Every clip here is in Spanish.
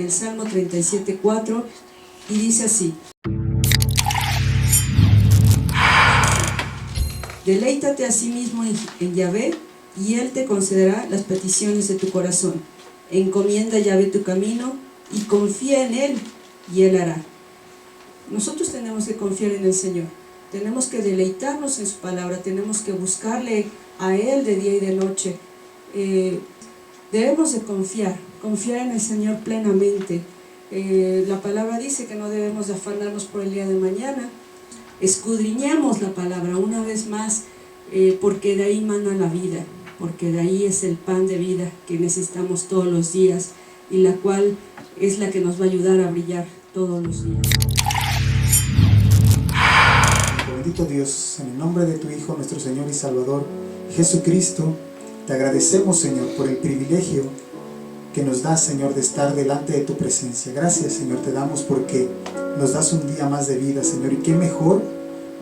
el Salmo 37:4 y dice así: Deleítate a sí mismo en Yahvé, y Él te concederá las peticiones de tu corazón. Encomienda a Yahvé tu camino y confía en Él, y Él hará. Nosotros tenemos que confiar en el Señor, tenemos que deleitarnos en su palabra, tenemos que buscarle a Él de día y de noche. Debemos de confiar en el Señor plenamente. La palabra dice que no debemos de afanarnos por el día de mañana. Escudriñemos la palabra una vez más, porque de ahí mana la vida, porque de ahí es el pan de vida que necesitamos todos los días, y la cual es la que nos va a ayudar a brillar todos los días. Bendito Dios, en el nombre de tu Hijo, nuestro Señor y Salvador, Jesucristo, te agradecemos, Señor, por el privilegio que nos das, Señor, de estar delante de tu presencia. Gracias, Señor, te damos porque nos das un día más de vida, Señor, y qué mejor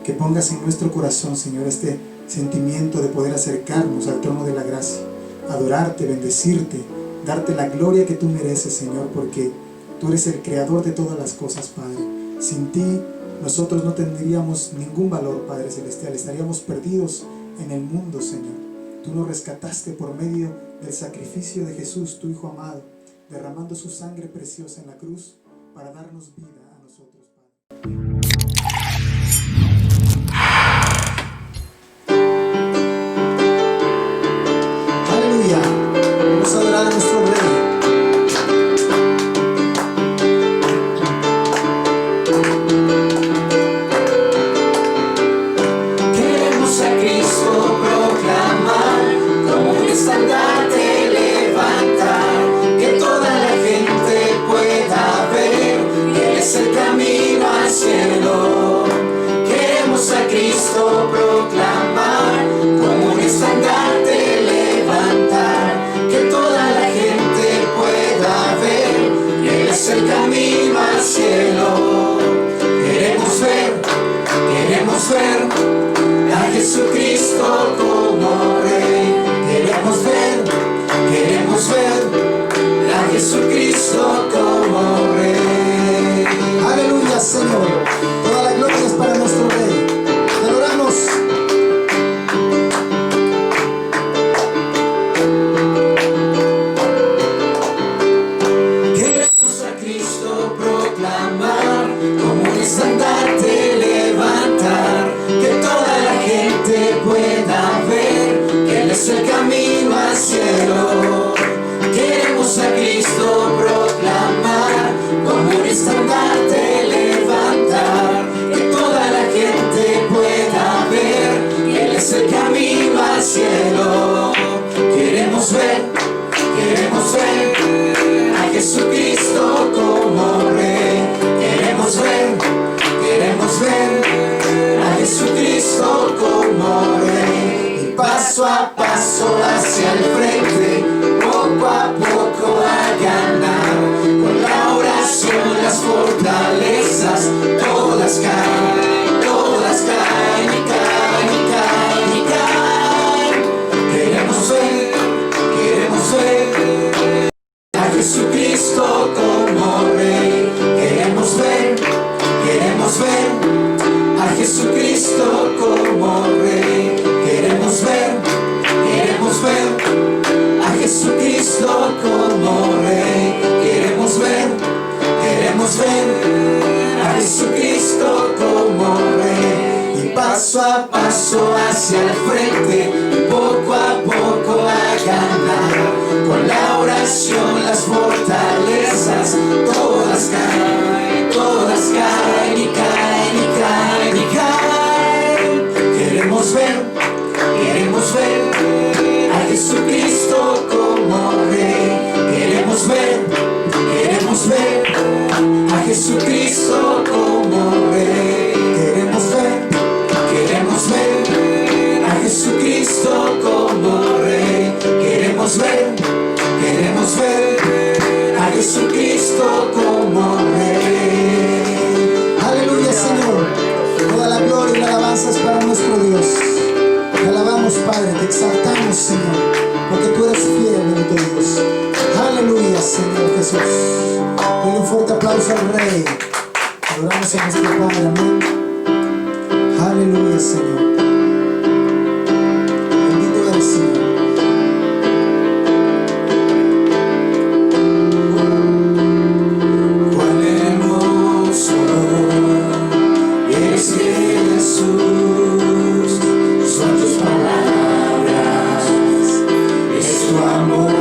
que pongas en nuestro corazón, Señor, este sentimiento de poder acercarnos al trono de la gracia, adorarte, bendecirte, darte la gloria que tú mereces, Señor, porque tú eres el creador de todas las cosas, Padre. Sin ti nosotros no tendríamos ningún valor, Padre Celestial, estaríamos perdidos en el mundo, Señor. Tú nos rescataste por medio del sacrificio de Jesús, tu Hijo amado, derramando su sangre preciosa en la cruz para darnos vida a nosotros, Padre. Aleluya, vamos a adorar a nuestro Rey. Jesucristo como Rey, queremos ver a Jesucristo como Rey. Aleluya, Señor, toda la gloria es para nuestro Rey. Te adoramos. Queremos a Cristo proclamar, como un estandarte levantar, que toda la gente pueda ver que Él es el camino al cielo. Queremos a Cristo proclamar, como un estandarte levantar, que toda la gente pueda ver que Él es el camino al cielo. Queremos ver a Jesucristo como Rey. Queremos ver a Jesucristo como Rey. Y paso a paso hacia el frente, poco a poco a ganar. Con la oración las fortalezas todas caen y caen y caen y caen. Queremos ver a Jesucristo como Rey. Queremos ver a Jesucristo como Rey. Queremos ver a Jesucristo como Rey. Queremos ver a Jesucristo como Rey. Y paso a paso hacia el frente, poco a poco a ganar. Con la oración las fortalezas todas caen y caen y caen y caen. Queremos ver a Jesucristo como Rey. Queremos ver a Jesucristo como Rey. Queremos ver a Jesucristo como Rey. Queremos ver a Jesucristo como Rey. Aleluya, Señor, toda la gloria y la alabanza es para nuestro Dios. Te alabamos, Padre, te exaltamos, Señor, porque tú eres fiel, bendito Dios. Aleluya, Señor Jesús. Dale un fuerte aplauso al Rey. Adoramos a nuestro Padre, amén. Aleluya, Señor. Bendito eres, Señor. Cuán hermoso eres, Jesús, son tus palabras, es tu amor.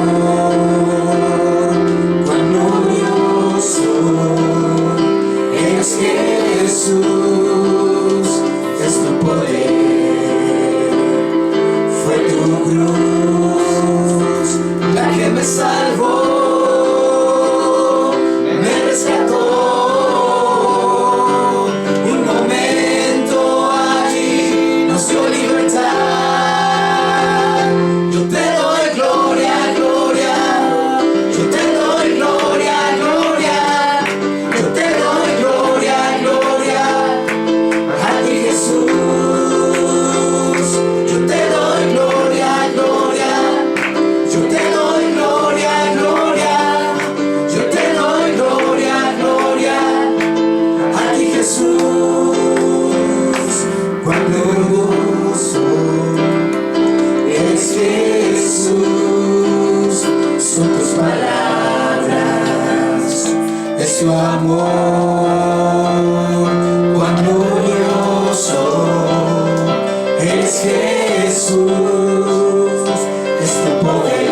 Cuán glorioso eres, Jesús, es tu poder. Fue tu cruz la que me salvó, me rescató. Un momento allí nos dio libertad. Yo te doy gloria, gloria. Yo te doy gloria, gloria. Yo te doy gloria, gloria. A ti, Jesús. Yo te doy gloria, gloria. Yo te doy gloria, gloria. Yo te doy gloria, gloria. A ti, Jesús. Cuán hermoso eres, Jesús, son tus palabras, es tu amor. Cuán glorioso eres, Jesús, es tu poder.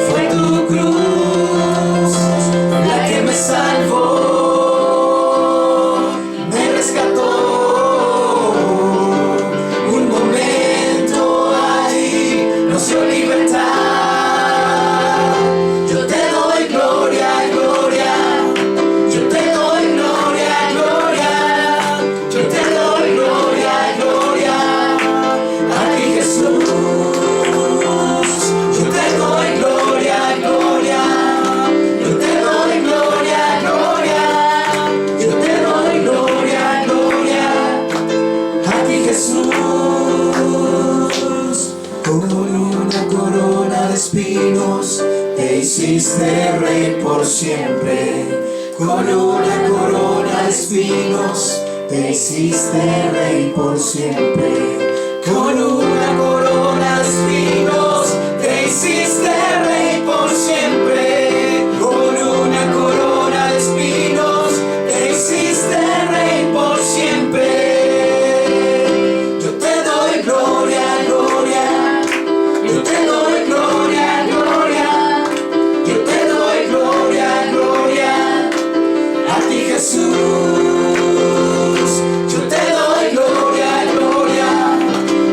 Fue tu cruz la que me salvó, me rescató. Un momento allí nos dio libertad. Yo te doy gloria, gloria. Yo te doy gloria, gloria. Yo te doy gloria, gloria. A ti, Jesús. Yo te doy gloria, gloria. Yo te doy gloria, gloria. Yo te doy gloria, gloria. A ti, Jesús. Con una corona de espinos te hiciste rey por siempre. Con una corona de espinos te hiciste rey por siempre. Con una corona de espinos te hiciste rey por siempre. Con una corona de espinos te hiciste rey por siempre. Yo te doy gloria, gloria. Yo te doy gloria, gloria. Yo te doy gloria, gloria. A ti, Jesús. Yo te doy gloria, gloria.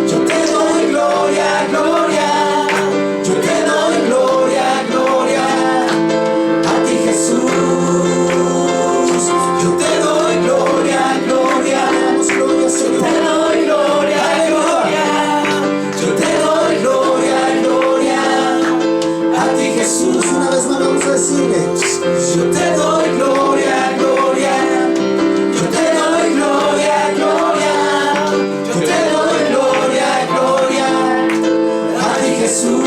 Yo te doy gloria, gloria. Yo te doy gloria, gloria. A ti, Jesús. Yo te doy gloria, gloria. Yo te doy gloria, gloria. Yo te doy gloria, gloria. A ti, Jesús. Una vez más vamos a decirle. Yo te doy gloria, gloria. Yo te doy gloria, gloria. Yo te doy gloria, gloria. A ti, Jesús.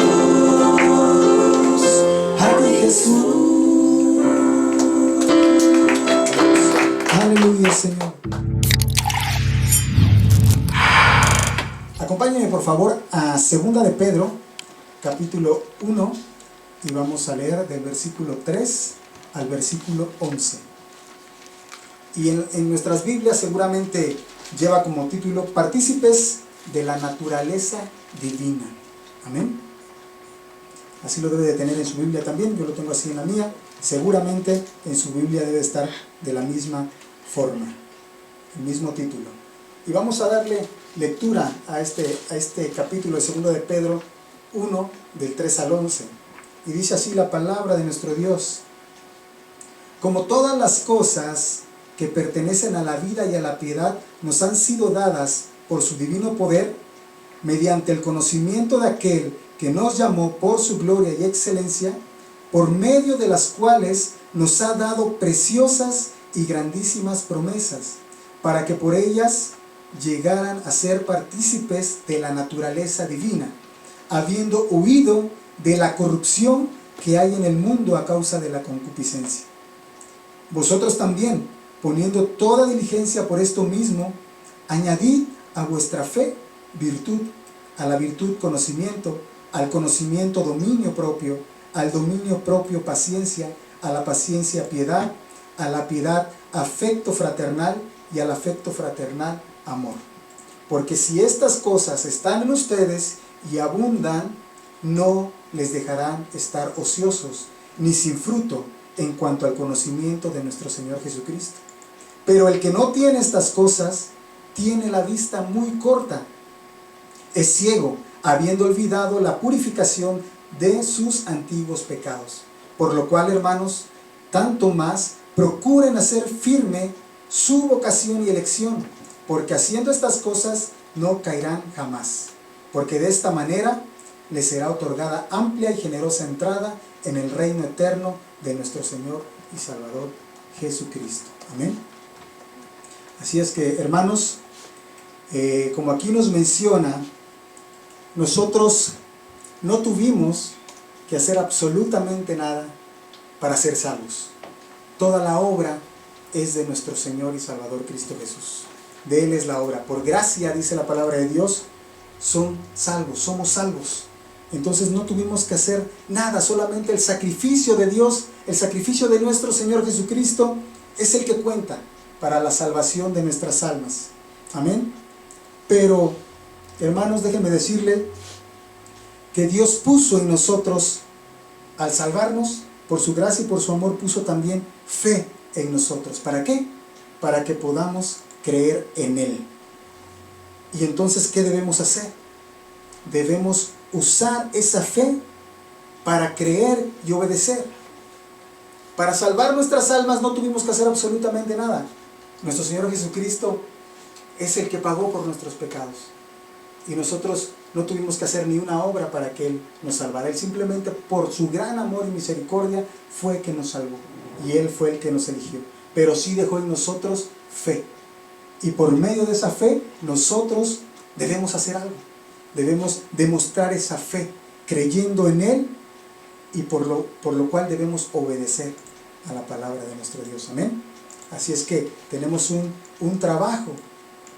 A ti, Jesús. Aleluya, Señor. Acompáñenme por favor a 2 de Pedro, capítulo 1, y vamos a leer del versículo 3 al versículo 11. Y en nuestras Biblias seguramente lleva como título Partícipes de la naturaleza divina. Amén. Así lo debe de tener en su Biblia también, yo lo tengo así en la mía. Seguramente en su Biblia debe estar de la misma forma, el mismo título. Y vamos a darle lectura a este capítulo de 2 de Pedro 1, del 3 al 11. Y dice así la palabra de nuestro Dios: como todas las cosas que pertenecen a la vida y a la piedad nos han sido dadas por su divino poder, mediante el conocimiento de aquel que nos llamó por su gloria y excelencia, por medio de las cuales nos ha dado preciosas y grandísimas promesas, para que por ellas llegaran a ser partícipes de la naturaleza divina, habiendo huido de la corrupción que hay en el mundo a causa de la concupiscencia. Vosotros también, poniendo toda diligencia por esto mismo, añadid a vuestra fe virtud, a la virtud conocimiento, al conocimiento dominio propio, al dominio propio paciencia, a la paciencia piedad, a la piedad afecto fraternal y al afecto fraternal amor. Porque si estas cosas están en ustedes y abundan, no les dejarán estar ociosos, ni sin fruto en cuanto al conocimiento de nuestro Señor Jesucristo. Pero el que no tiene estas cosas, tiene la vista muy corta, es ciego, habiendo olvidado la purificación de sus antiguos pecados. Por lo cual, hermanos, tanto más procuren hacer firme su vocación y elección, porque haciendo estas cosas no caerán jamás, porque de esta manera les será otorgada amplia y generosa entrada en el reino eterno de nuestro Señor y Salvador Jesucristo. Amén. Así es que, hermanos, como aquí nos menciona, nosotros no tuvimos que hacer absolutamente nada para ser salvos. Toda la obra es de nuestro Señor y Salvador Cristo Jesús. De Él es la obra. Por gracia, dice la palabra de Dios, son salvos, somos salvos. Entonces no tuvimos que hacer nada, solamente el sacrificio de Dios, el sacrificio de nuestro Señor Jesucristo es el que cuenta para la salvación de nuestras almas. Amén. Pero, hermanos, déjenme decirle que Dios puso en nosotros, al salvarnos, por su gracia y por su amor, puso también fe en nosotros. ¿Para qué? Para que podamos creer en Él. Y entonces, ¿qué debemos hacer? Debemos usar esa fe para creer y obedecer. Para salvar nuestras almas no tuvimos que hacer absolutamente nada. Nuestro Señor Jesucristo es el que pagó por nuestros pecados. Y nosotros no tuvimos que hacer ni una obra para que Él nos salvara. Él simplemente, por su gran amor y misericordia, fue que nos salvó. Y Él fue el que nos eligió. Pero sí dejó en nosotros fe. Y por medio de esa fe, nosotros debemos hacer algo. Debemos demostrar esa fe, creyendo en Él, y por lo cual debemos obedecer a la palabra de nuestro Dios. Amén. Así es que tenemos un trabajo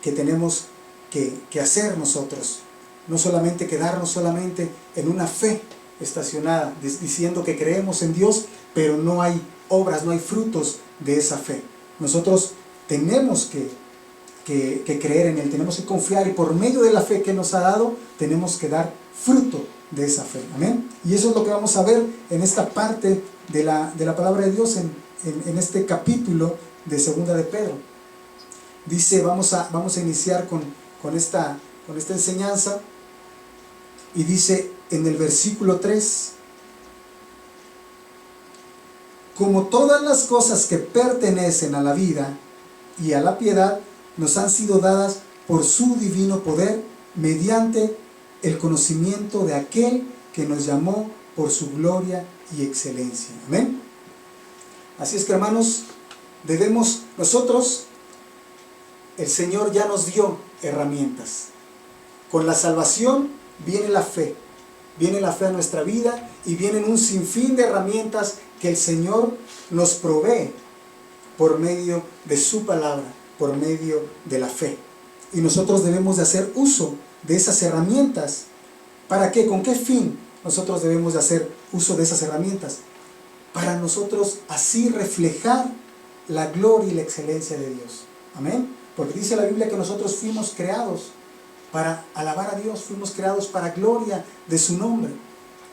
que tenemos que hacer nosotros. No solamente quedarnos solamente en una fe estacionada, diciendo que creemos en Dios, pero no hay obras, no hay frutos de esa fe. Nosotros tenemos que creer en Él, tenemos que confiar, y por medio de la fe que nos ha dado, tenemos que dar fruto de esa fe. Amén. Y eso es lo que vamos a ver en esta parte de la palabra de Dios, en este capítulo de Segunda de Pedro. Dice, vamos a iniciar con esta enseñanza, y dice en el versículo 3: como todas las cosas que pertenecen a la vida y a la piedad nos han sido dadas por su divino poder, mediante el conocimiento de aquel que nos llamó por su gloria y excelencia. Amén. Así es que, hermanos, nosotros, el Señor ya nos dio herramientas. Con la salvación viene la fe a nuestra vida, y vienen un sinfín de herramientas que el Señor nos provee por medio de su palabra, por medio de la fe. Y nosotros debemos de hacer uso de esas herramientas. ¿Para qué? ¿Con qué fin nosotros debemos de hacer uso de esas herramientas? Para nosotros así reflejar la gloria y la excelencia de Dios. Amén. Porque dice la Biblia que nosotros fuimos creados para alabar a Dios, fuimos creados para gloria de su nombre.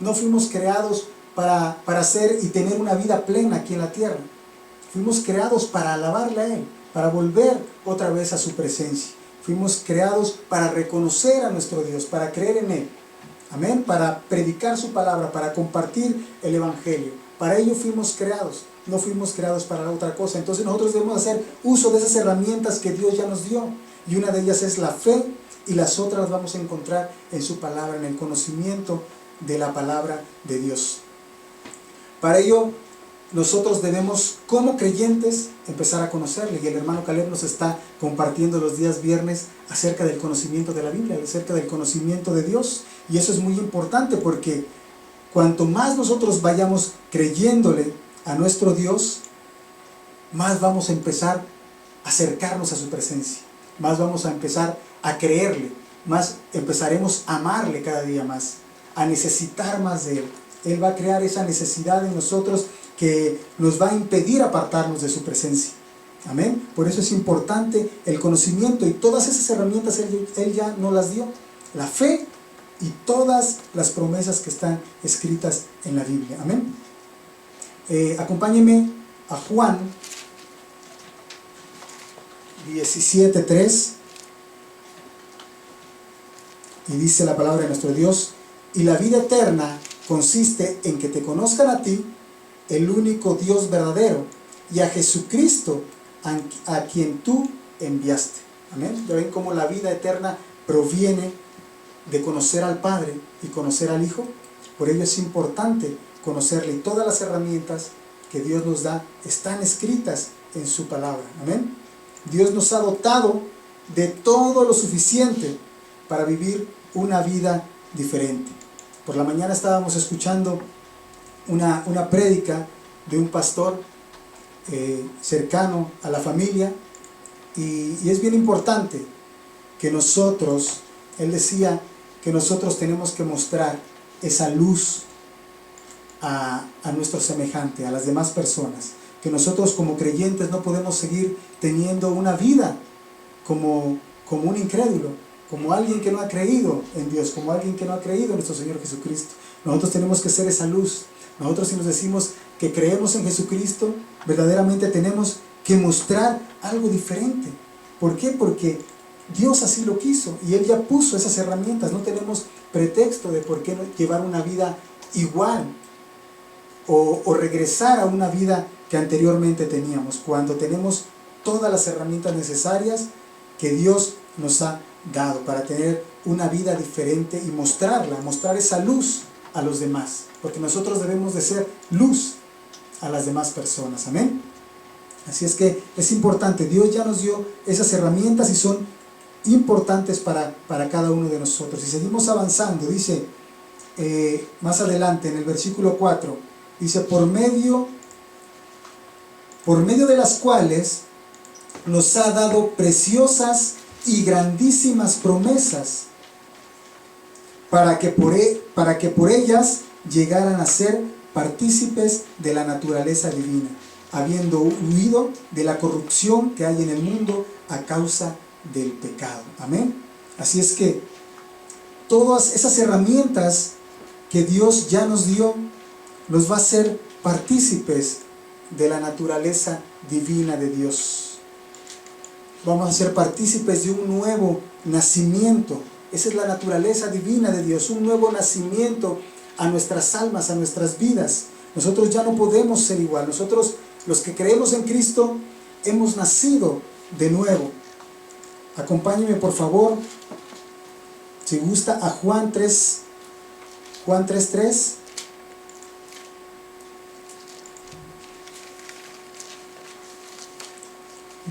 No fuimos creados para hacer y tener una vida plena aquí en la tierra. Fuimos creados para alabarle a Él, para volver otra vez a su presencia. Fuimos creados para reconocer a nuestro Dios, para creer en Él. Amén. Para predicar su palabra, para compartir el evangelio. Para ello fuimos creados. No fuimos creados para otra cosa. Entonces nosotros debemos hacer uso de esas herramientas que Dios ya nos dio. Y una de ellas es la fe, y las otras las vamos a encontrar en su palabra, en el conocimiento de la palabra de Dios. Para ello, nosotros debemos, como creyentes, empezar a conocerle. Y el hermano Caleb nos está compartiendo los días viernes acerca del conocimiento de la Biblia, acerca del conocimiento de Dios. Y eso es muy importante, porque cuanto más nosotros vayamos creyéndole a nuestro Dios, más vamos a empezar a acercarnos a su presencia, más vamos a empezar a creerle, más empezaremos a amarle cada día más, a necesitar más de Él. Él va a crear esa necesidad en nosotros que nos va a impedir apartarnos de su presencia. Amén. Por eso es importante el conocimiento, y todas esas herramientas Él ya nos las dio. La fe y todas las promesas que están escritas en la Biblia. Amén. Acompáñenme a Juan 17:3, y dice la palabra de nuestro Dios: y la vida eterna consiste en que te conozcan a ti, el único Dios verdadero, y a Jesucristo, a quien tú enviaste. Amén. Ya ven cómo la vida eterna proviene de conocer al Padre y conocer al Hijo. Por ello es importante conocerle, y todas las herramientas que Dios nos da están escritas en su palabra. Amén. Dios nos ha dotado de todo lo suficiente para vivir una vida diferente. Por la mañana estábamos escuchando una prédica de un pastor cercano a la familia, y es bien importante que nosotros, él decía que nosotros tenemos que mostrar esa luz a nuestro semejante, a las demás personas, que nosotros como creyentes no podemos seguir teniendo una vida como un incrédulo, como alguien que no ha creído en Dios, como alguien que no ha creído en nuestro Señor Jesucristo. Nosotros tenemos que ser esa luz. Nosotros, si nos decimos que creemos en Jesucristo, verdaderamente tenemos que mostrar algo diferente. ¿Por qué? Porque Dios así lo quiso, y Él ya puso esas herramientas. No tenemos pretexto de por qué llevar una vida igual o regresar a una vida que anteriormente teníamos, cuando tenemos todas las herramientas necesarias que Dios nos ha dado para tener una vida diferente y mostrar esa luz a los demás, porque nosotros debemos de ser luz a las demás personas. Amén. Así es que es importante, Dios ya nos dio esas herramientas y son importantes para cada uno de nosotros. Y seguimos avanzando, dice más adelante en el versículo 4, dice: por medio de las cuales nos ha dado preciosas y grandísimas promesas, para que por ellas llegaran a ser partícipes de la naturaleza divina, habiendo huido de la corrupción que hay en el mundo a causa del pecado. Amén. Así es que todas esas herramientas que Dios ya nos dio nos va a hacer partícipes de la naturaleza divina de Dios. Vamos a ser partícipes de un nuevo nacimiento. Esa es la naturaleza divina de Dios, un nuevo nacimiento a nuestras almas, a nuestras vidas. Nosotros ya no podemos ser igual. Nosotros, los que creemos en Cristo, hemos nacido de nuevo. Acompáñenme por favor, si gusta, a Juan 3:3.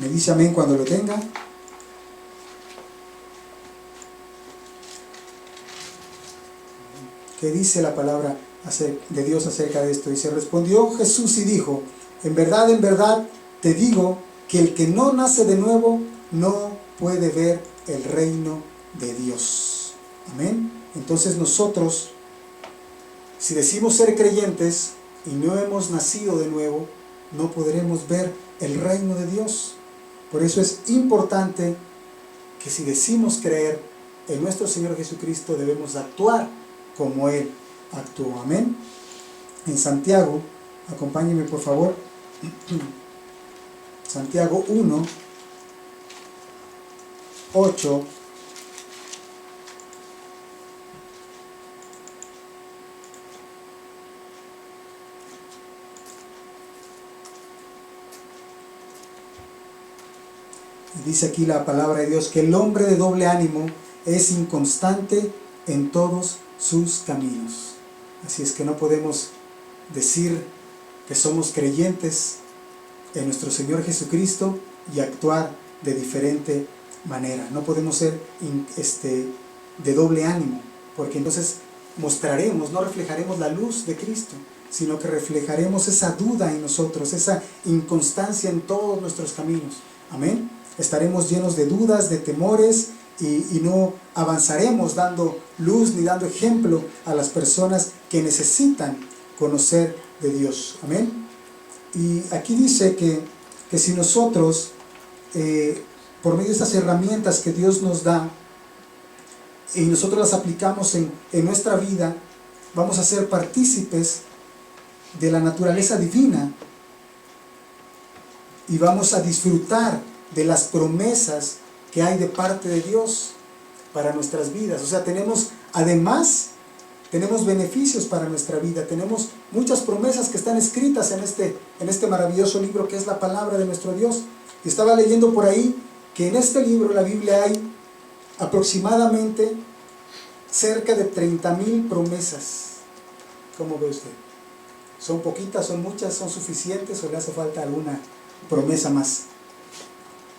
Me dice amén cuando lo tenga. ¿Qué dice la palabra de Dios acerca de esto? Dice: respondió Jesús y dijo: en verdad te digo que el que no nace de nuevo no puede ver el reino de Dios. Amén. Entonces nosotros, si decimos ser creyentes y no hemos nacido de nuevo, no podremos ver el reino de Dios. Por eso es importante que si decimos creer en nuestro Señor Jesucristo, debemos actuar como Él actuó. Amén. En Santiago, acompáñenme por favor, Santiago 1:8. Dice aquí la palabra de Dios que el hombre de doble ánimo es inconstante en todos sus caminos. Así es que no podemos decir que somos creyentes en nuestro Señor Jesucristo y actuar de diferente manera. No podemos ser de doble ánimo, porque entonces mostraremos, no reflejaremos la luz de Cristo, sino que reflejaremos esa duda en nosotros, esa inconstancia en todos nuestros caminos. Amén. Estaremos llenos de dudas, de temores, y no avanzaremos dando luz ni dando ejemplo a las personas que necesitan conocer de Dios. Amén. Y aquí dice que si nosotros, por medio de estas herramientas que Dios nos da, y nosotros las aplicamos en nuestra vida, vamos a ser partícipes de la naturaleza divina y vamos a disfrutar de las promesas que hay de parte de Dios para nuestras vidas. O sea, tenemos beneficios para nuestra vida, tenemos muchas promesas que están escritas en este maravilloso libro que es la palabra de nuestro Dios. Y estaba leyendo por ahí que en este libro, la Biblia, hay aproximadamente cerca de 30,000 promesas. ¿Cómo ve usted? ¿Son poquitas, son muchas, son suficientes o le hace falta alguna promesa más?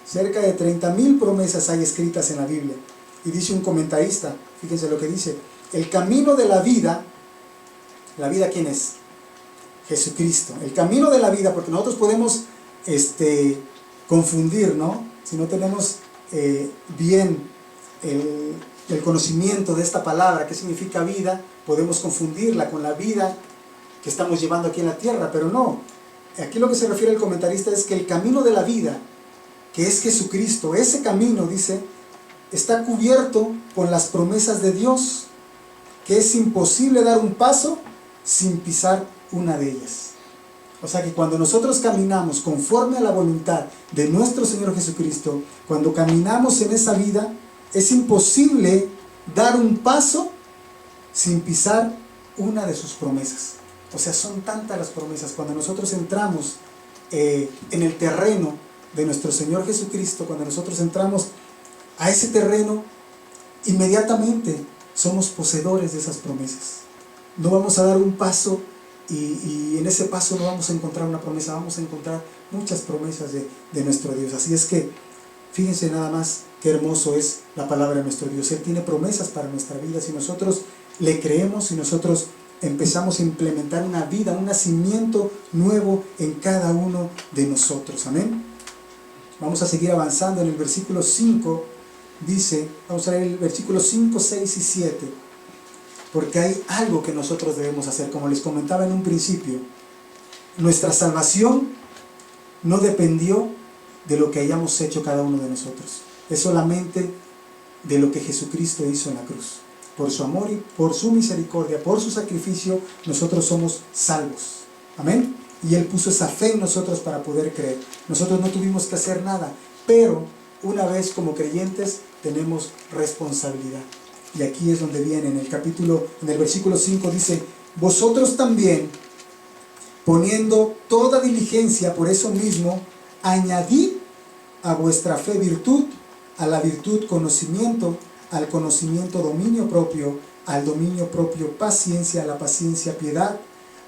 Cerca de 30,000 promesas hay escritas en la Biblia. Y dice un comentarista, fíjense lo que dice: el camino de la vida ¿quién es? Jesucristo. El camino de la vida, porque nosotros podemos confundir, ¿no? Si no tenemos bien el conocimiento de esta palabra, qué significa vida, podemos confundirla con la vida que estamos llevando aquí en la tierra, pero no. Aquí lo que se refiere el comentarista es que el camino de la vida, que es Jesucristo, ese camino, dice, está cubierto con las promesas de Dios, que es imposible dar un paso sin pisar una de ellas. O sea que cuando nosotros caminamos conforme a la voluntad de nuestro Señor Jesucristo, cuando caminamos en esa vida, es imposible dar un paso sin pisar una de sus promesas. O sea, son tantas las promesas. Cuando nosotros entramos en el terreno de nuestro Señor Jesucristo, cuando nosotros entramos a ese terreno, inmediatamente somos poseedores de esas promesas. No vamos a dar un paso y en ese paso no vamos a encontrar una promesa, vamos a encontrar muchas promesas de nuestro Dios. Así es que fíjense nada más qué hermoso es la palabra de nuestro Dios. Él tiene promesas para nuestra vida. Si nosotros le creemos, si nosotros empezamos a implementar una vida, un nacimiento nuevo en cada uno de nosotros. Amén. Vamos a seguir avanzando en el versículo 5. Dice, vamos a leer el versículo 5, 6 y 7. Porque hay algo que nosotros debemos hacer. Como les comentaba en un principio, nuestra salvación no dependió de lo que hayamos hecho cada uno de nosotros. Es solamente de lo que Jesucristo hizo en la cruz. Por su amor y por su misericordia, por su sacrificio, nosotros somos salvos. Amén. Y Él puso esa fe en nosotros para poder creer. Nosotros no tuvimos que hacer nada, pero una vez como creyentes tenemos responsabilidad. Y aquí es donde viene, en el versículo 5 dice: vosotros también, poniendo toda diligencia por eso mismo, añadid a vuestra fe virtud, a la virtud conocimiento, al conocimiento dominio propio, al dominio propio paciencia, a la paciencia piedad,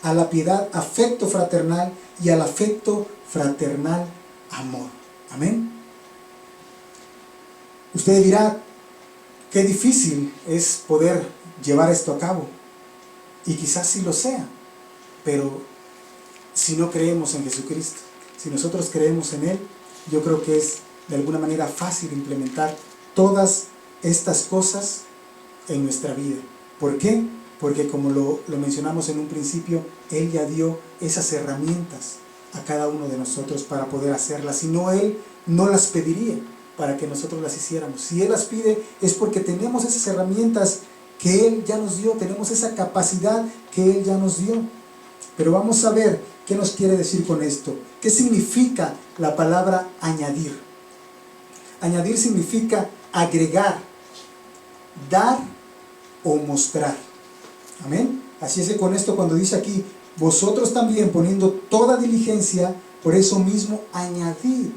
a la piedad afecto fraternal y al afecto fraternal amor. Amén. Usted dirá, qué difícil es poder llevar esto a cabo. Y quizás sí lo sea, pero si no creemos en Jesucristo, si nosotros creemos en Él, yo creo que es de alguna manera fácil implementar todas estas cosas en nuestra vida. ¿Por qué? Porque como lo mencionamos en un principio, Él ya dio esas herramientas a cada uno de nosotros para poder hacerlas. Si no, Él no las pediría para que nosotros las hiciéramos. Si Él las pide es porque tenemos esas herramientas que Él ya nos dio, tenemos esa capacidad que Él ya nos dio. Pero vamos a ver qué nos quiere decir con esto. ¿Qué significa la palabra añadir? Añadir significa agregar, dar o mostrar. Amén. Así es que con esto, cuando dice aquí, vosotros también poniendo toda diligencia, por eso mismo añadid.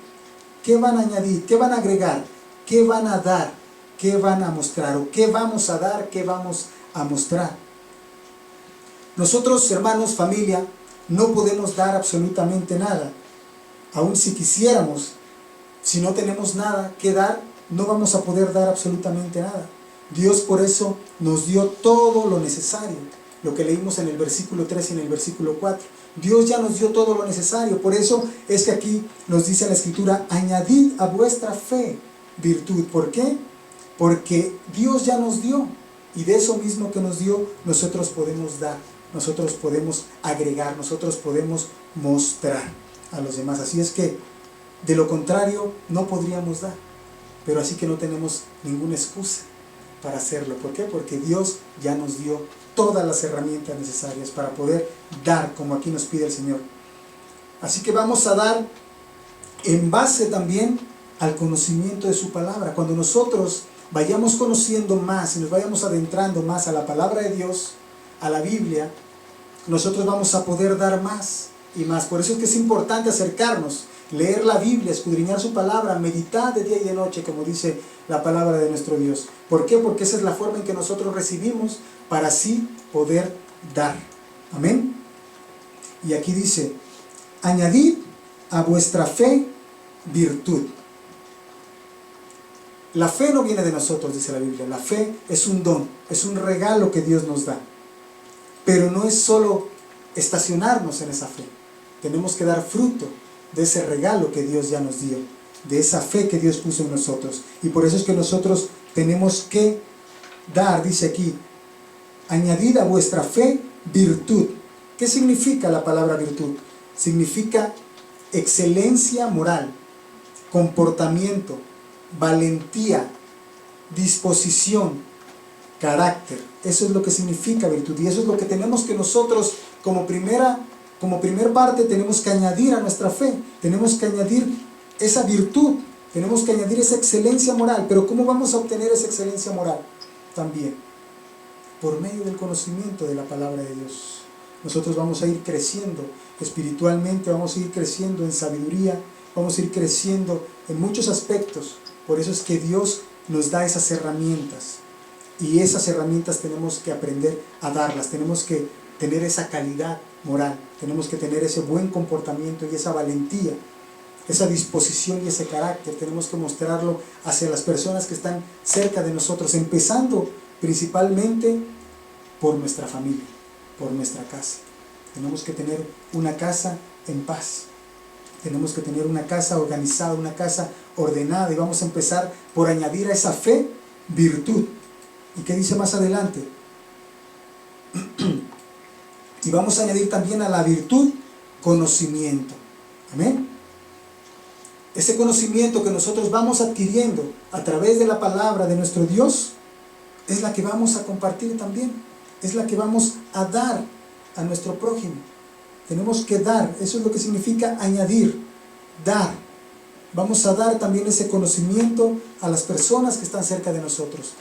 ¿Qué van a añadir? ¿Qué van a agregar? ¿Qué van a dar? ¿Qué van a mostrar? ¿O qué vamos a dar? ¿Qué vamos a mostrar? Nosotros, hermanos, familia, no podemos dar absolutamente nada. Aun si quisiéramos, si no tenemos nada que dar, no vamos a poder dar absolutamente nada. Dios por eso nos dio todo lo necesario, lo que leímos en el versículo 3 y en el versículo 4. Dios ya nos dio todo lo necesario, por eso es que aquí nos dice la Escritura, añadid a vuestra fe virtud. ¿Por qué? Porque Dios ya nos dio, y de eso mismo que nos dio, nosotros podemos dar, nosotros podemos agregar, nosotros podemos mostrar a los demás. Así es que, de lo contrario, no podríamos dar, pero así que no tenemos ninguna excusa para hacerlo. ¿Por qué? Porque Dios ya nos dio todas las herramientas necesarias para poder dar como aquí nos pide el Señor. Así que vamos a dar en base también al conocimiento de su palabra. Cuando nosotros vayamos conociendo más y nos vayamos adentrando más a la palabra de Dios, a la Biblia, nosotros vamos a poder dar más y más. Por eso es que es importante acercarnos, leer la Biblia, escudriñar su palabra, meditar de día y de noche, como dice la palabra de nuestro Dios. ¿Por qué? Porque esa es la forma en que nosotros recibimos para así poder dar. Amén. Y aquí dice, añadid a vuestra fe virtud. La fe no viene de nosotros, dice la Biblia. La fe es un don, es un regalo que Dios nos da. Pero no es solo estacionarnos en esa fe. Tenemos que dar fruto de ese regalo que Dios ya nos dio, de esa fe que Dios puso en nosotros. Y por eso es que nosotros tenemos que dar, dice aquí, añadid a vuestra fe virtud. ¿Qué significa la palabra virtud? Significa excelencia moral, comportamiento, valentía, disposición, carácter. Eso es lo que significa virtud, y eso es lo que tenemos que nosotros como primer parte tenemos que añadir a nuestra fe. Tenemos que añadir esa virtud, tenemos que añadir esa excelencia moral. Pero ¿cómo vamos a obtener esa excelencia moral? También por medio del conocimiento de la palabra de Dios. Nosotros vamos a ir creciendo espiritualmente, vamos a ir creciendo en sabiduría, vamos a ir creciendo en muchos aspectos. Por eso es que Dios nos da esas herramientas, y esas herramientas tenemos que aprender a darlas. Tenemos que tener esa calidad moral, tenemos que tener ese buen comportamiento y esa valentía, esa disposición y ese carácter. Tenemos que mostrarlo hacia las personas que están cerca de nosotros, empezando principalmente por nuestra familia, por nuestra casa. Tenemos que tener una casa en paz, tenemos que tener una casa organizada, una casa ordenada, y vamos a empezar por añadir a esa fe virtud. ¿Y qué dice más adelante? Y vamos a añadir también a la virtud conocimiento. Amén. Ese conocimiento que nosotros vamos adquiriendo a través de la palabra de nuestro Dios es la que vamos a compartir también, es la que vamos a dar a nuestro prójimo. Tenemos que dar, eso es lo que significa añadir, dar. Vamos a dar también ese conocimiento a las personas que están cerca de nosotros,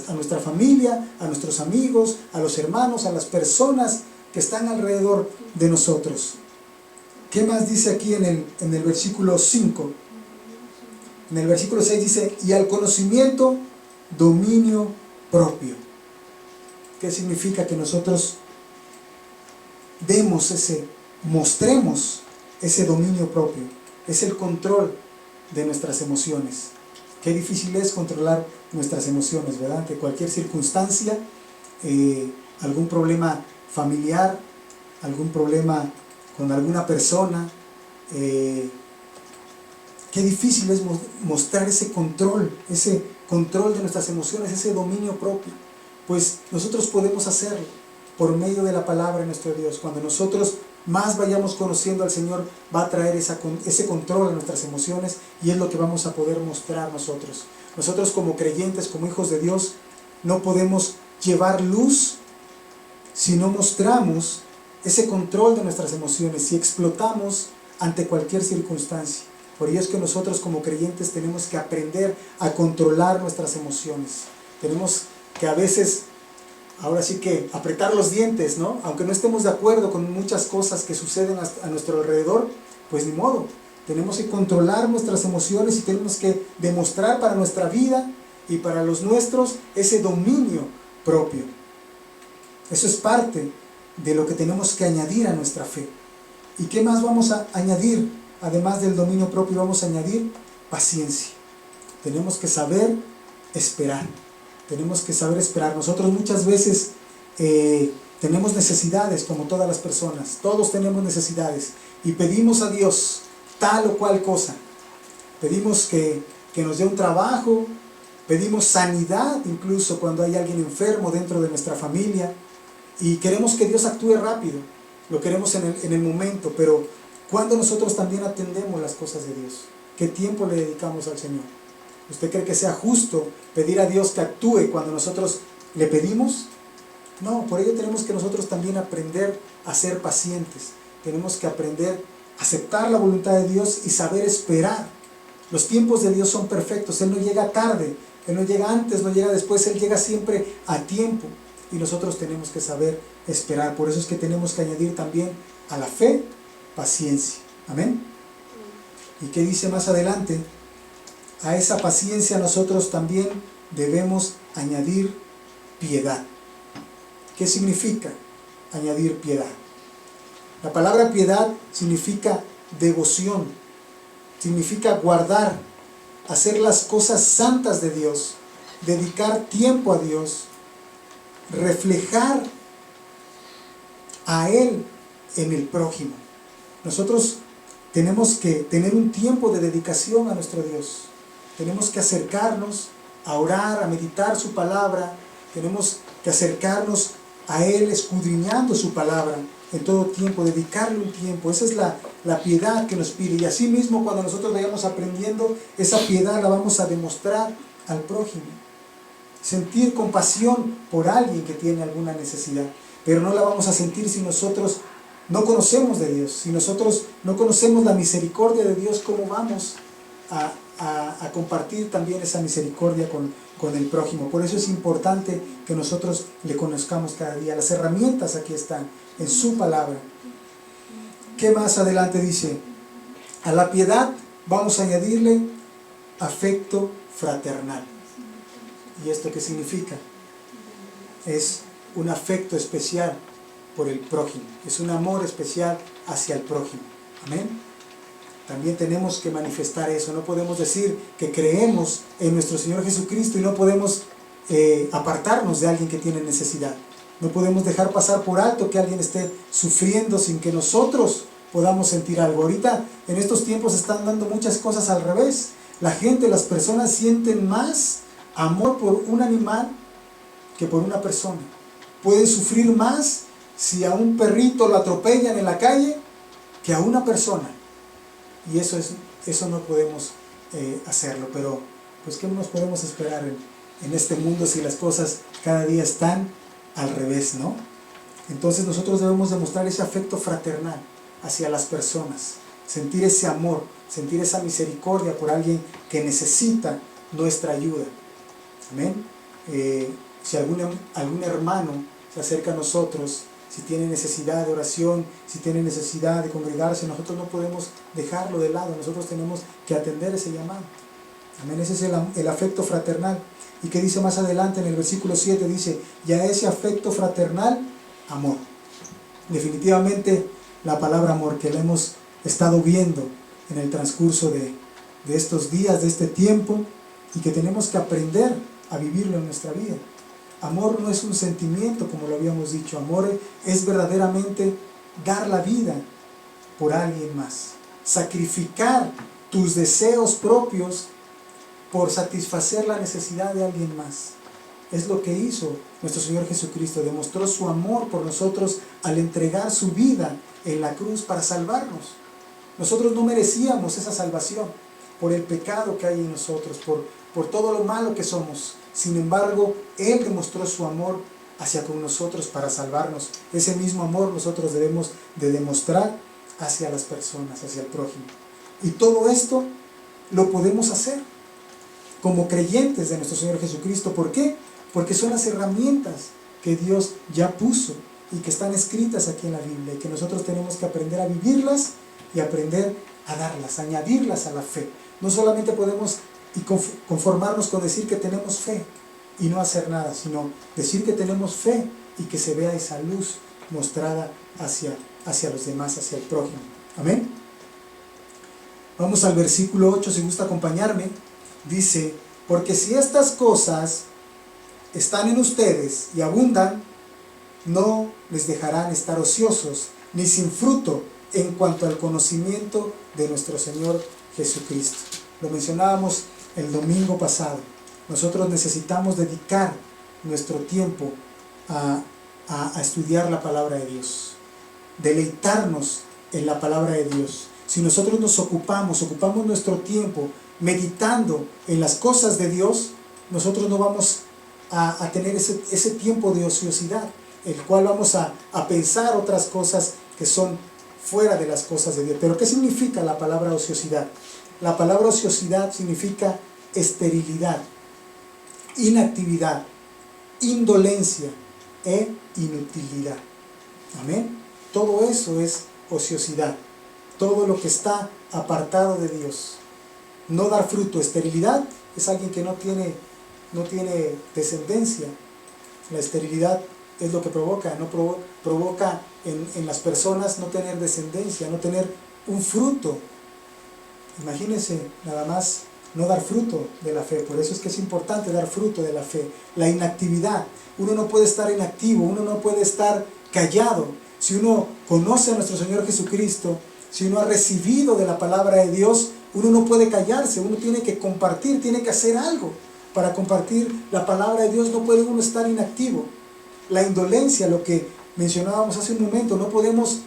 a nuestra familia, a nuestros amigos, a los hermanos, a las personas que están alrededor de nosotros. ¿Qué más dice aquí en el versículo 5? En el versículo 6 dice, y al conocimiento, dominio propio. ¿Qué significa? Que nosotros mostremos ese dominio propio, es el control de nuestras emociones. Qué difícil es controlar nuestras emociones, ¿verdad? Ante cualquier circunstancia, algún problema familiar, algún problema con alguna persona, qué difícil es mostrar ese control de nuestras emociones, ese dominio propio. Pues nosotros podemos hacerlo por medio de la palabra de nuestro Dios. Cuando nosotros más vayamos conociendo al Señor, va a traer ese control a nuestras emociones, y es lo que vamos a poder mostrar nosotros. Nosotros como creyentes, como hijos de Dios, no podemos llevar luz si no mostramos ese control de nuestras emociones, si explotamos ante cualquier circunstancia. Por ello es que nosotros como creyentes tenemos que aprender a controlar nuestras emociones. Tenemos que a veces, ahora sí que apretar los dientes, ¿no? Aunque no estemos de acuerdo con muchas cosas que suceden a nuestro alrededor, pues ni modo. Tenemos que controlar nuestras emociones y tenemos que demostrar para nuestra vida y para los nuestros ese dominio propio. Eso es parte de lo que tenemos que añadir a nuestra fe. ¿Y qué más vamos a añadir? Además del dominio propio, vamos a añadir paciencia. Tenemos que saber esperar. Tenemos que saber esperar. Nosotros muchas veces tenemos necesidades, como todas las personas. Todos tenemos necesidades. Y pedimos a Dios tal o cual cosa. Pedimos que nos dé un trabajo. Pedimos sanidad, incluso cuando hay alguien enfermo dentro de nuestra familia. Y queremos que Dios actúe rápido. Lo queremos en el momento. Pero ¿cuándo nosotros también atendemos las cosas de Dios? ¿Qué tiempo le dedicamos al Señor? ¿Usted cree que sea justo pedir a Dios que actúe cuando nosotros le pedimos? No, por ello tenemos que nosotros también aprender a ser pacientes. Tenemos que aprender a aceptar la voluntad de Dios y saber esperar. Los tiempos de Dios son perfectos. Él no llega tarde, Él no llega antes, no llega después, Él llega siempre a tiempo. Y nosotros tenemos que saber esperar. Por eso es que tenemos que añadir también a la fe, paciencia. Amén. ¿Y qué dice más adelante? A esa paciencia nosotros también debemos añadir piedad. ¿Qué significa añadir piedad? La palabra piedad significa devoción, significa guardar, hacer las cosas santas de Dios, dedicar tiempo a Dios, reflejar a Él en el prójimo. Nosotros tenemos que tener un tiempo de dedicación a nuestro Dios. Tenemos que acercarnos a orar, a meditar su palabra. Tenemos que acercarnos a Él escudriñando su palabra en todo tiempo, dedicarle un tiempo. Esa es la piedad que nos pide. Y así mismo, cuando nosotros vayamos aprendiendo, esa piedad la vamos a demostrar al prójimo. Sentir compasión por alguien que tiene alguna necesidad. Pero no la vamos a sentir si nosotros no conocemos de Dios. Si nosotros no conocemos la misericordia de Dios, ¿cómo vamos a compartir también esa misericordia con el prójimo? Por eso es importante que nosotros le conozcamos cada día. Las herramientas aquí están, en su palabra. ¿Qué más adelante dice? A la piedad vamos a añadirle afecto fraternal. ¿Y esto qué significa? Es un afecto especial por el prójimo. Es un amor especial hacia el prójimo. Amén. También tenemos que manifestar eso. No podemos decir que creemos en nuestro Señor Jesucristo y no podemos apartarnos de alguien que tiene necesidad. No podemos dejar pasar por alto que alguien esté sufriendo sin que nosotros podamos sentir algo. Ahorita, en estos tiempos, están dando muchas cosas al revés. La gente, las personas sienten más amor por un animal que por una persona. Pueden sufrir más si a un perrito lo atropellan en la calle que a una persona. Y eso no podemos hacerlo. Pero pues ¿qué nos podemos esperar en este mundo si las cosas cada día están al revés, ¿no? Entonces nosotros debemos demostrar ese afecto fraternal hacia las personas, sentir ese amor, sentir esa misericordia por alguien que necesita nuestra ayuda. Amén. Si algún hermano se acerca a nosotros, si tiene necesidad de oración, si tiene necesidad de congregarse, nosotros no podemos dejarlo de lado. Nosotros tenemos que atender ese llamado. Amén. Ese es el afecto fraternal. ¿Y qué dice más adelante en el versículo 7? Dice, y a ese afecto fraternal, amor. Definitivamente la palabra amor que la hemos estado viendo en el transcurso de estos días, de este tiempo, y que tenemos que aprender a vivirlo en nuestra vida. Amor no es un sentimiento, como lo habíamos dicho. Amor es verdaderamente dar la vida por alguien más. Sacrificar tus deseos propios por satisfacer la necesidad de alguien más. Es lo que hizo nuestro Señor Jesucristo. Demostró su amor por nosotros al entregar su vida en la cruz para salvarnos. Nosotros no merecíamos esa salvación por el pecado que hay en nosotros, por todo lo malo que somos. Sin embargo, Él demostró su amor hacia con nosotros para salvarnos. Ese mismo amor nosotros debemos de demostrar hacia las personas, hacia el prójimo. Y todo esto lo podemos hacer como creyentes de nuestro Señor Jesucristo. ¿Por qué? Porque son las herramientas que Dios ya puso y que están escritas aquí en la Biblia, y que nosotros tenemos que aprender a vivirlas y aprender a darlas, a añadirlas a la fe. No solamente podemos conformarnos con decir que tenemos fe y no hacer nada, sino decir que tenemos fe y que se vea esa luz mostrada hacia los demás, hacia el prójimo. Amén. Vamos al versículo 8, si gusta acompañarme. Dice, porque si estas cosas están en ustedes y abundan, no les dejarán estar ociosos ni sin fruto en cuanto al conocimiento de nuestro Señor Jesucristo. Lo mencionábamos el domingo pasado. Nosotros necesitamos dedicar nuestro tiempo a estudiar la palabra de Dios, deleitarnos en la palabra de Dios. Si nosotros nos ocupamos nuestro tiempo meditando en las cosas de Dios, nosotros no vamos a tener ese tiempo de ociosidad, el cual vamos a pensar otras cosas que son fuera de las cosas de Dios. Pero ¿qué significa la palabra ociosidad? La palabra ociosidad significa esterilidad, inactividad, indolencia e inutilidad. Amén. Todo eso es ociosidad. Todo lo que está apartado de Dios. No dar fruto. Esterilidad es alguien que no tiene descendencia. La esterilidad es lo que provoca, provoca en las personas no tener descendencia, no tener un fruto. Imagínense nada más no dar fruto de la fe. Por eso es que es importante dar fruto de la fe. La inactividad. Uno no puede estar inactivo, uno no puede estar callado. Si uno conoce a nuestro Señor Jesucristo, si uno ha recibido de la palabra de Dios, uno no puede callarse, uno tiene que compartir, tiene que hacer algo para compartir la palabra de Dios. No puede uno estar inactivo. La indolencia, lo que mencionábamos hace un momento, no podemos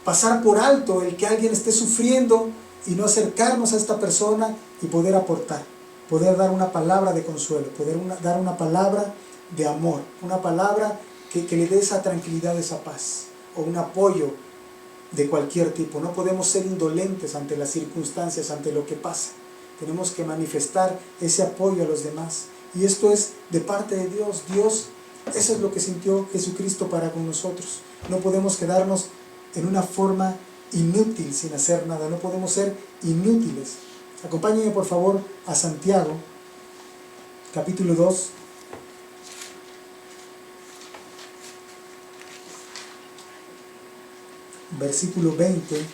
pasar por alto el que alguien esté sufriendo y no acercarnos a esta persona y poder aportar, poder dar una palabra de consuelo, poder dar una palabra de amor, una palabra que le dé esa tranquilidad, esa paz, o un apoyo de cualquier tipo. No podemos ser indolentes ante las circunstancias, ante lo que pasa. Tenemos que manifestar ese apoyo a los demás. Y esto es de parte de Dios. Dios, eso es lo que sintió Jesucristo para con nosotros. No podemos quedarnos en una forma inútil sin hacer nada. No podemos ser inútiles. Acompáñenme por favor a Santiago, capítulo 2. Versículo 20.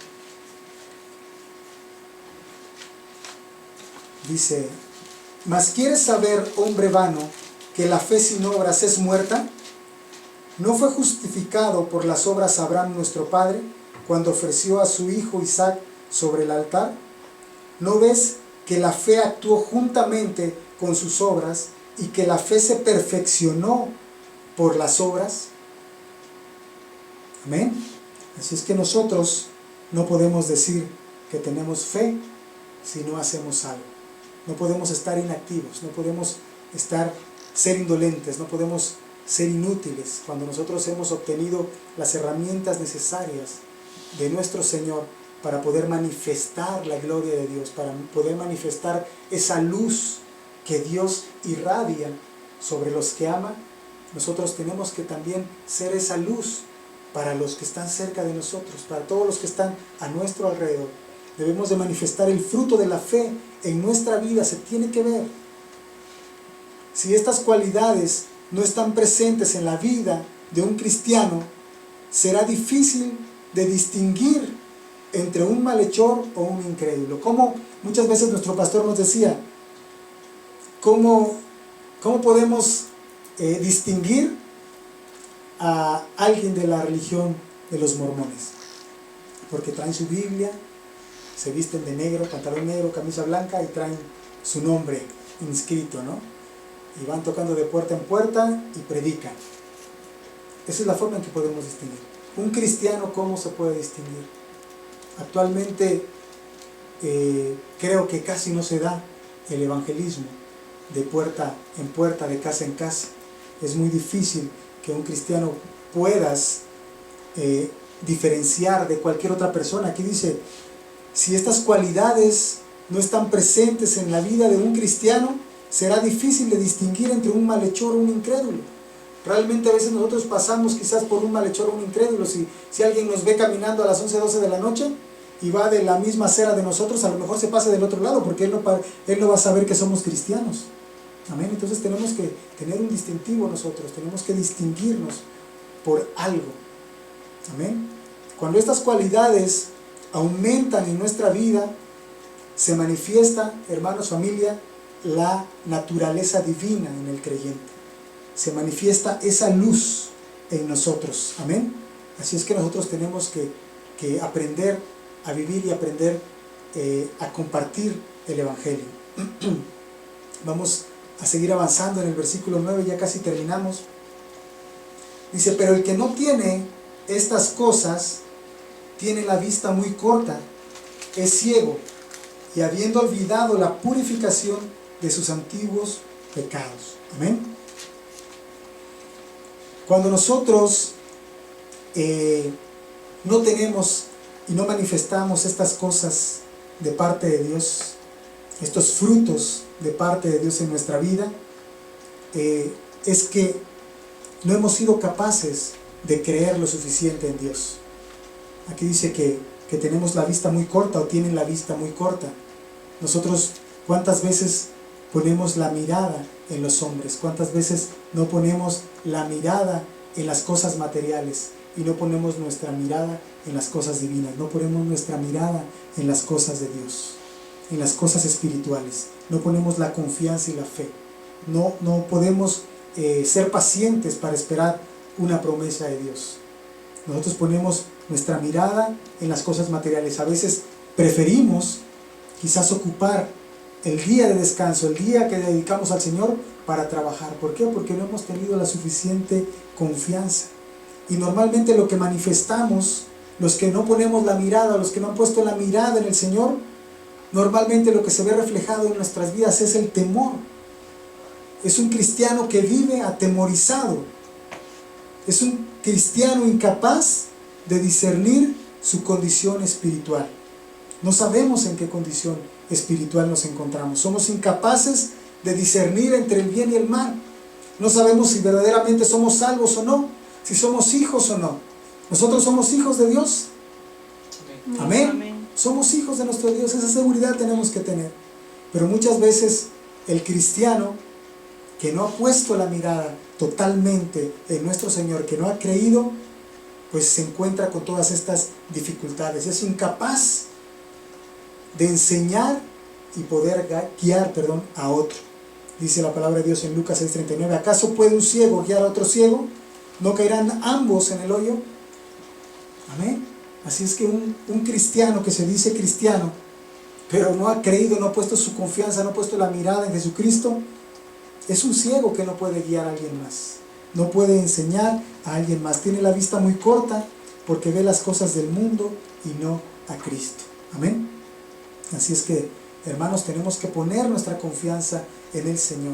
Dice: ¿Mas quieres saber, hombre vano, que la fe sin obras es muerta? ¿No fue justificado por las obras Abraham nuestro padre, cuando ofreció a su hijo Isaac sobre el altar? ¿No ves que la fe actuó juntamente con sus obras y que la fe se perfeccionó por las obras? Amén. Así es que nosotros no podemos decir que tenemos fe si no hacemos algo. No podemos estar inactivos, no podemos ser indolentes, no podemos ser inútiles cuando nosotros hemos obtenido las herramientas necesarias de nuestro Señor para poder manifestar la gloria de Dios, para poder manifestar esa luz que Dios irradia sobre los que ama. Nosotros tenemos que también ser esa luz para los que están cerca de nosotros, para todos los que están a nuestro alrededor. Debemos de manifestar el fruto de la fe en nuestra vida, se tiene que ver. Si estas cualidades no están presentes en la vida de un cristiano, será difícil de distinguir entre un malhechor o un incrédulo. Como muchas veces nuestro pastor nos decía, ¿cómo podemos distinguir a alguien de la religión de los mormones? Porque traen su Biblia, se visten de negro, pantalón negro, camisa blanca y traen su nombre inscrito, ¿no? Y van tocando de puerta en puerta y predican. Esa es la forma en que podemos distinguir. Un cristiano, ¿cómo se puede distinguir? Actualmente creo que casi no se da el evangelismo de puerta en puerta, de casa en casa. Es muy difícil que un cristiano puedas diferenciar de cualquier otra persona. Aquí dice, si estas cualidades no están presentes en la vida de un cristiano, será difícil de distinguir entre un malhechor o un incrédulo. Realmente a veces nosotros pasamos quizás por un malhechor o un incrédulo. Si alguien nos ve caminando a las 11, 12 de la noche y va de la misma acera de nosotros, a lo mejor se pasa del otro lado porque él no va a saber que somos cristianos. Amén. Entonces tenemos que tener un distintivo nosotros, tenemos que distinguirnos por algo. Amén. Cuando estas cualidades aumentan en nuestra vida, se manifiesta, hermanos, familia, la naturaleza divina en el creyente. Se manifiesta esa luz en nosotros. Amén. Así es que nosotros tenemos que aprender a vivir y aprender a compartir el Evangelio. Vamos a seguir avanzando en el versículo 9, ya casi terminamos. Dice, pero el que no tiene estas cosas tiene la vista muy corta, es ciego, y habiendo olvidado la purificación de sus antiguos pecados. Amén. Cuando nosotros no tenemos y no manifestamos estas cosas de parte de Dios, estos frutos de parte de Dios en nuestra vida, es que no hemos sido capaces de creer lo suficiente en Dios. Aquí dice que tenemos la vista muy corta, o tienen la vista muy corta. Nosotros, ¿cuántas veces ponemos la mirada en los hombres? ¿Cuántas veces no ponemos la mirada en las cosas materiales y no ponemos nuestra mirada en las cosas divinas? No ponemos nuestra mirada en las cosas de Dios, en las cosas espirituales. No ponemos la confianza y la fe. No podemos ser pacientes para esperar una promesa de Dios. Nosotros ponemos nuestra mirada en las cosas materiales. A veces preferimos quizás ocupar el día de descanso, el día que dedicamos al Señor, para trabajar. ¿Por qué? Porque no hemos tenido la suficiente confianza. Y normalmente lo que manifestamos, los que no ponemos la mirada, los que no han puesto la mirada en el Señor, normalmente lo que se ve reflejado en nuestras vidas es el temor. Es un cristiano que vive atemorizado. Es un cristiano incapaz de discernir su condición espiritual. No sabemos en qué condición espiritual nos encontramos. Somos incapaces de discernir entre el bien y el mal. No sabemos si verdaderamente somos salvos o no, si somos hijos o no. Nosotros somos hijos de Dios. Amén. Amén. Somos hijos de nuestro Dios. Esa seguridad tenemos que tener. Pero muchas veces el cristiano que no ha puesto la mirada totalmente en nuestro Señor, que no ha creído, pues se encuentra con todas estas dificultades. Es incapaz de enseñar y poder guiar a otro. Dice la palabra de Dios en Lucas 6:39, ¿acaso puede un ciego guiar a otro ciego? ¿No caerán ambos en el hoyo? Amén. Así es que un cristiano que se dice cristiano, pero no ha creído, no ha puesto su confianza, no ha puesto la mirada en Jesucristo, es un ciego que no puede guiar a alguien más, no puede enseñar a alguien más. Tiene la vista muy corta porque ve las cosas del mundo y no a Cristo. Amén. Así es que, hermanos, tenemos que poner nuestra confianza en el Señor.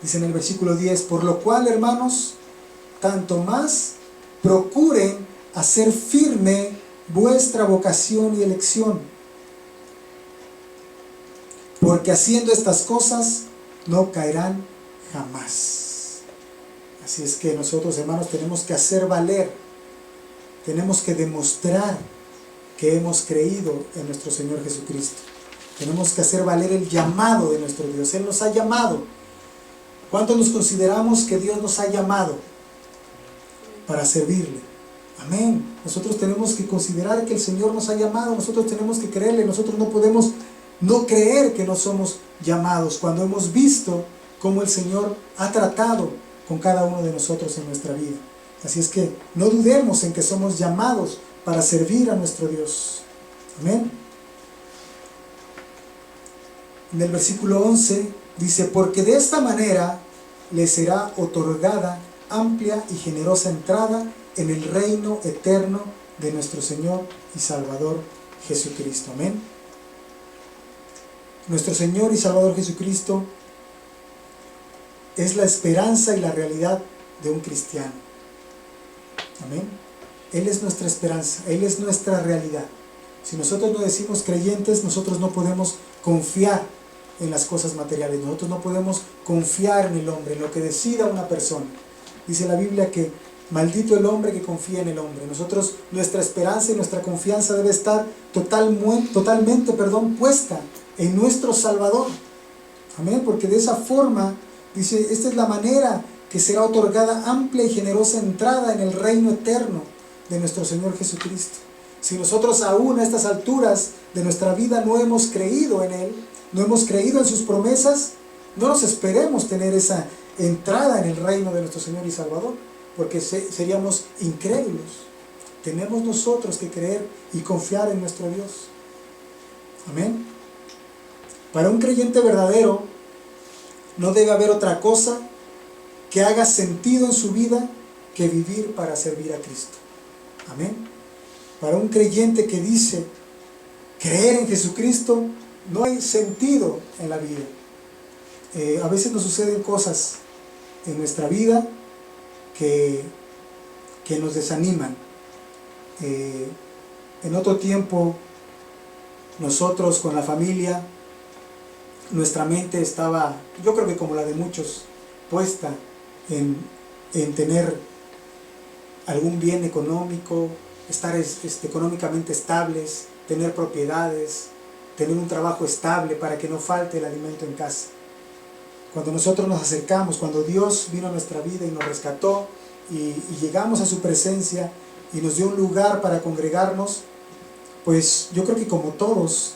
Dice en el versículo 10, por lo cual, hermanos, tanto más procuren hacer firme vuestra vocación y elección, porque haciendo estas cosas no caerán jamás. Así es que nosotros, hermanos, tenemos que hacer valer, tenemos que demostrar que hemos creído en nuestro Señor Jesucristo. Tenemos que hacer valer el llamado de nuestro Dios. Él nos ha llamado. ¿Cuántos nos consideramos que Dios nos ha llamado para servirle? Amén. Nosotros tenemos que considerar que el Señor nos ha llamado. Nosotros tenemos que creerle. Nosotros no podemos no creer que no somos llamados cuando hemos visto cómo el Señor ha tratado con cada uno de nosotros en nuestra vida. Así es que no dudemos en que somos llamados para servir a nuestro Dios. Amén. En el versículo 11 dice, porque de esta manera les será otorgada amplia y generosa entrada en el reino eterno de nuestro Señor y Salvador Jesucristo. Amén. Nuestro Señor y Salvador Jesucristo es la esperanza y la realidad de un cristiano. Amén. Él es nuestra esperanza, Él es nuestra realidad. Si nosotros no decimos creyentes, nosotros no podemos confiar en las cosas materiales. Nosotros no podemos confiar en el hombre, en lo que decida una persona. Dice la Biblia que maldito el hombre que confía en el hombre. Nosotros, nuestra esperanza y nuestra confianza debe estar totalmente puesta en nuestro Salvador. Amén, porque de esa forma, dice, esta es la manera que será otorgada amplia y generosa entrada en el reino eterno de nuestro Señor Jesucristo. Si nosotros aún a estas alturas de nuestra vida no hemos creído en Él, no hemos creído en sus promesas, no nos esperemos tener esa entrada en el reino de nuestro Señor y Salvador, porque seríamos incrédulos. Tenemos nosotros que creer y confiar en nuestro Dios. Amén. Para un creyente verdadero, no debe haber otra cosa que haga sentido en su vida que vivir para servir a Cristo. Amén. Para un creyente que dice creer en Jesucristo, no hay sentido en la vida. A veces nos suceden cosas en nuestra vida que nos desaniman. En otro tiempo, nosotros con la familia, nuestra mente estaba, yo creo que como la de muchos, puesta en tener algún bien económico, estar económicamente estables, tener propiedades, tener un trabajo estable para que no falte el alimento en casa. Cuando nosotros nos acercamos, cuando Dios vino a nuestra vida y nos rescató y llegamos a su presencia y nos dio un lugar para congregarnos, pues yo creo que como todos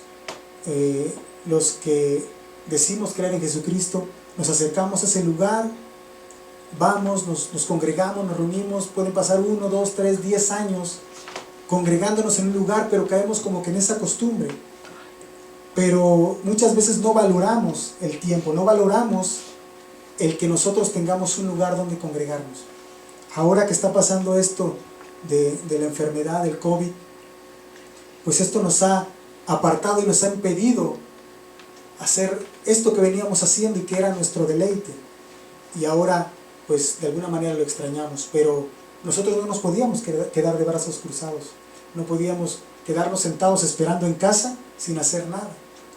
los que decimos creer en Jesucristo, nos acercamos a ese lugar, vamos, nos congregamos, nos reunimos, pueden pasar 1, 2, 3, 10 años congregándonos en un lugar, pero caemos como que en esa costumbre. Pero muchas veces no valoramos el tiempo, no valoramos el que nosotros tengamos un lugar donde congregarnos. Ahora que está pasando esto de la enfermedad del COVID, pues esto nos ha apartado y nos ha impedido hacer esto que veníamos haciendo y que era nuestro deleite. Y ahora, pues de alguna manera lo extrañamos, pero nosotros no nos podíamos quedar de brazos cruzados, no podíamos quedarnos sentados esperando en casa sin hacer nada.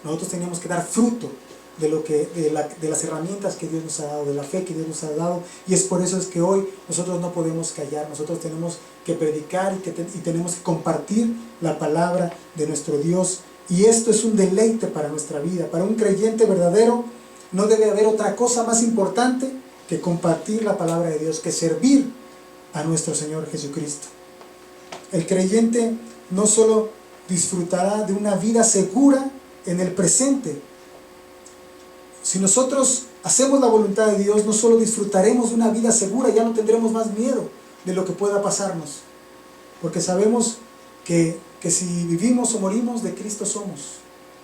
Nosotros teníamos que dar fruto de las herramientas que Dios nos ha dado, de la fe que Dios nos ha dado, y es por eso es que hoy nosotros no podemos callar, nosotros tenemos que predicar y tenemos que compartir la palabra de nuestro Dios, y esto es un deleite para nuestra vida. Para un creyente verdadero no debe haber otra cosa más importante que compartir la palabra de Dios, que servir a nuestro Señor Jesucristo. El creyente no solo disfrutará de una vida segura en el presente. Si nosotros hacemos la voluntad de Dios, no solo disfrutaremos de una vida segura, ya no tendremos más miedo de lo que pueda pasarnos, porque sabemos que si vivimos o morimos, de Cristo somos.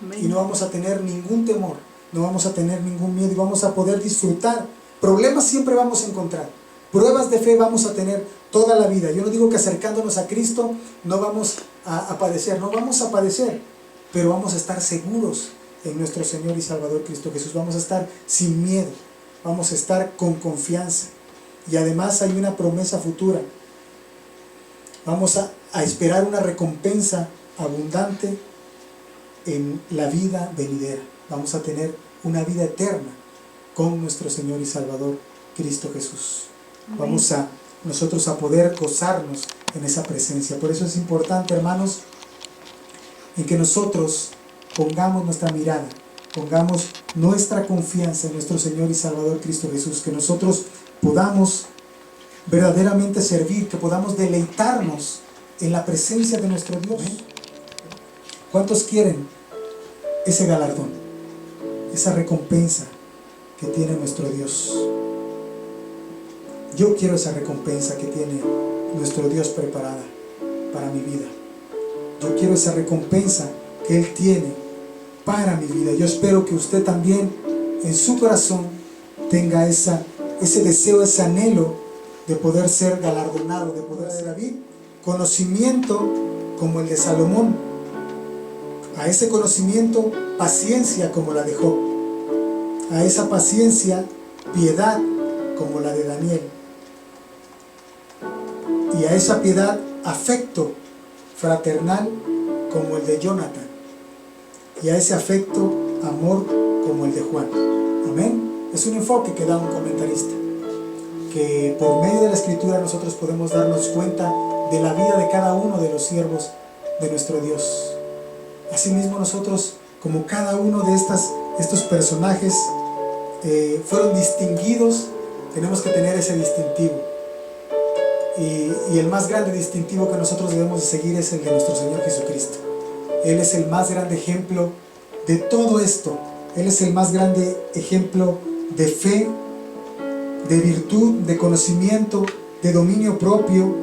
Amén. Y no vamos a tener ningún temor, no vamos a tener ningún miedo y vamos a poder disfrutar. Problemas siempre vamos a encontrar, pruebas de fe vamos a tener toda la vida. Yo no digo que acercándonos a Cristo no vamos a padecer, no vamos a padecer, pero vamos a estar seguros en nuestro Señor y Salvador Cristo Jesús. Vamos a estar sin miedo, vamos a estar con confianza, y además hay una promesa futura. Vamos a esperar una recompensa abundante en la vida venidera. Vamos a tener una vida eterna con nuestro Señor y Salvador Cristo Jesús. Amén. Vamos nosotros a poder gozarnos en esa presencia. Por eso es importante, hermanos, en que nosotros pongamos nuestra mirada, pongamos nuestra confianza en nuestro Señor y Salvador Cristo Jesús, que nosotros podamos verdaderamente servir, que podamos deleitarnos en la presencia de nuestro Dios. ¿Cuántos quieren ese galardón, esa recompensa que tiene nuestro Dios? Yo quiero esa recompensa que tiene nuestro Dios preparada para mi vida. Yo quiero esa recompensa que Él tiene para mi vida. Yo espero que usted también en su corazón tenga ese deseo, ese anhelo de poder ser galardonado, de poder ser David, conocimiento como el de Salomón, a ese conocimiento paciencia como la de Job, a esa paciencia piedad como la de Daniel, y a esa piedad afecto fraternal como el de Jonathan, y a ese afecto amor como el de Juan. Amén. Es un enfoque que da un comentarista, que por medio de la Escritura nosotros podemos darnos cuenta de la vida de cada uno de los siervos de nuestro Dios. Asimismo nosotros, como cada uno de estos personajes fueron distinguidos, tenemos que tener ese distintivo. Y el más grande distintivo que nosotros debemos de seguir es el de nuestro Señor Jesucristo. Él es el más grande ejemplo de todo esto Él es el más grande ejemplo de fe, de virtud, de conocimiento, de dominio propio,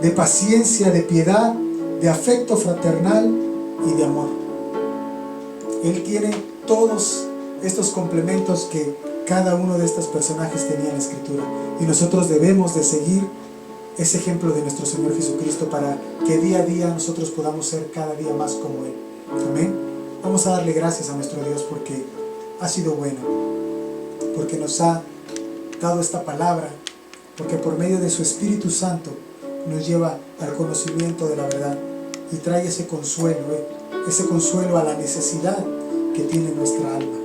de paciencia, de piedad, de afecto fraternal y de amor. Él tiene todos estos complementos que cada uno de estos personajes tenía en la Escritura, y nosotros debemos de seguir ese ejemplo de nuestro Señor Jesucristo para que día a día nosotros podamos ser cada día más como Él. Amén. Vamos a darle gracias a nuestro Dios porque ha sido bueno, porque nos ha dado esta palabra, porque por medio de su Espíritu Santo nos lleva al conocimiento de la verdad y trae ese consuelo a la necesidad que tiene nuestra alma,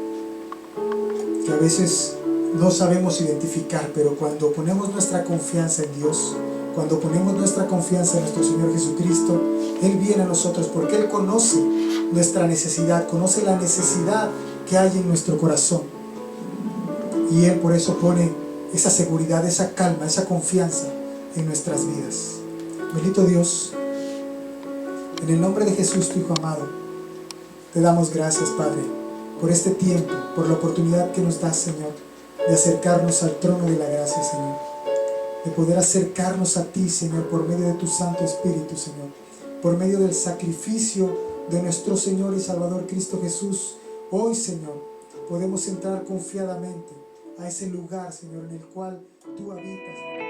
que a veces no sabemos identificar, pero cuando ponemos nuestra confianza en Dios, cuando ponemos nuestra confianza en nuestro Señor Jesucristo, Él viene a nosotros porque Él conoce nuestra necesidad, conoce la necesidad que hay en nuestro corazón, y Él por eso pone esa seguridad, esa calma, esa confianza en nuestras vidas. Bendito Dios, en el nombre de Jesús, tu Hijo amado, te damos gracias, Padre, por este tiempo, por la oportunidad que nos das, Señor, de acercarnos al trono de la gracia, Señor, de poder acercarnos a ti, Señor, por medio de tu Santo Espíritu, Señor, por medio del sacrificio de nuestro Señor y Salvador Cristo Jesús. Hoy, Señor, podemos entrar confiadamente a ese lugar, Señor, en el cual tú habitas.